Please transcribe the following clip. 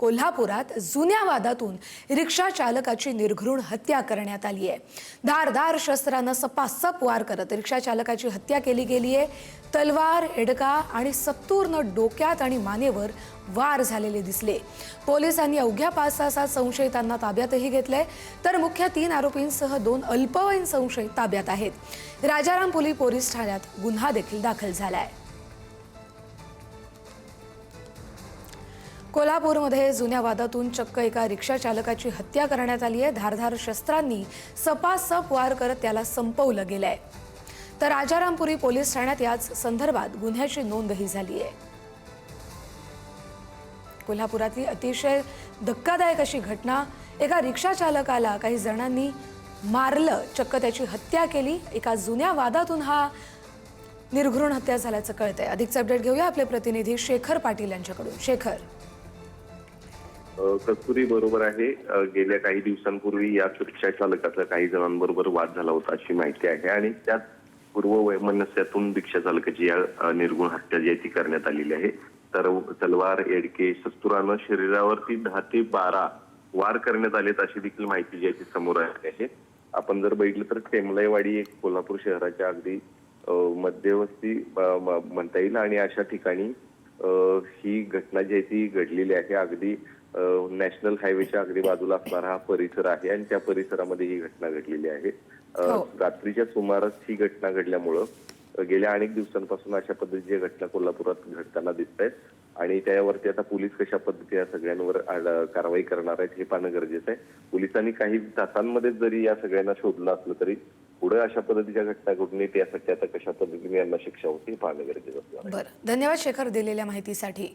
कोल्हापुरात जुन्या वादातून रिक्षा चालकाची निर्घृण हत्या करण्यात आली आहे। धारदार शस्त्रानं सपासप वार करत रिक्षा चालकाची हत्या केली गेली आहे। तलवार, एडका आणि सत्तूरनं डोक्यात आणि मानेवर वार झालेले दिसले। पोलिसांनी अवघ्या 5-6 संशयितांना ताब्यातही घेतलंय, तर मुख्य 3 आरोपींसह 2 अल्पवयीन संशयित ताब्यात आहेत। राजारामपुरी पोलीस ठाण्यात गुन्हा देखील दाखल झालाय। कोल्हापूरमध्ये जुन्या वादातून चक्क एका रिक्षा चालकाची हत्या करण्यात आली आहे। धारधार शस्त्रांनी सपासप वार करत त्याला संपवलं गेलंय, तर राजारामपुरी पोलीस ठाण्यात याच संदर्भात गुन्ह्याची नोंदही झाली आहे। कोल्हापुरातली अतिशय धक्कादायक अशी घटना, एका रिक्षा चालकाला काही जणांनी मारलं, चक्क त्याची हत्या केली। एका जुन्या वादातून हा निर्घृण हत्या झाल्याचं कळतंय। अधिकचे अपडेट घेऊया आपले प्रतिनिधी शेखर पाटील यांच्याकडून। शेखर, कस्तुरी बरोबर आहे। गेल्या काही दिवसांपूर्वी या रिक्षा चालकाचा काही जणांबरोबर वाद झाला होता अशी माहिती आहे आणि त्यात पूर्व वैमनस्यातून रिक्षा चालकाची या निर्गुण हत्या जी आहे ती करण्यात आलेली आहे। तर तलवार, एडके, शस्त्रानं शरीरावरती 10 ते 12 वार करण्यात आलेत अशी देखील माहिती जी आहे ती समोर आली आहे। आपण जर बघितलं तर टेमलाईवाडी एक कोल्हापूर शहराच्या अगदी मध्यवस्ती म्हणता येईल आणि अशा ठिकाणी ही घटना जी आहे ती घडलेली आहे। अगदी नॅशनल हायवेच्या अगदी बाजूला असणारा हा परिसर आहे आणि त्या परिसरामध्ये ही घटना घडलेली आहे। रात्रीच्या सुमारास ही घटना घडल्यामुळं गेल्या अनेक दिवसांपासून अशा पद्धतीच्या घटना कोल्हापुरात घडताना दिसत आहेत आणि त्यावरती आता पोलीस कशा पद्धतीने या सगळ्यांवर कारवाई करणार आहेत हे पाहणं गरजेचं आहे। पोलिसांनी काही तासांमध्ये जरी या सगळ्यांना शोधलं असलं तरी पुढे अशा पद्धतीच्या घटना घडू नयेत यासाठी आता कशा पद्धतीने यांना शिक्षा होती हे पाहणं गरजेचं असणार आहे। बरं, धन्यवाद शेखर दिलेल्या माहितीसाठी।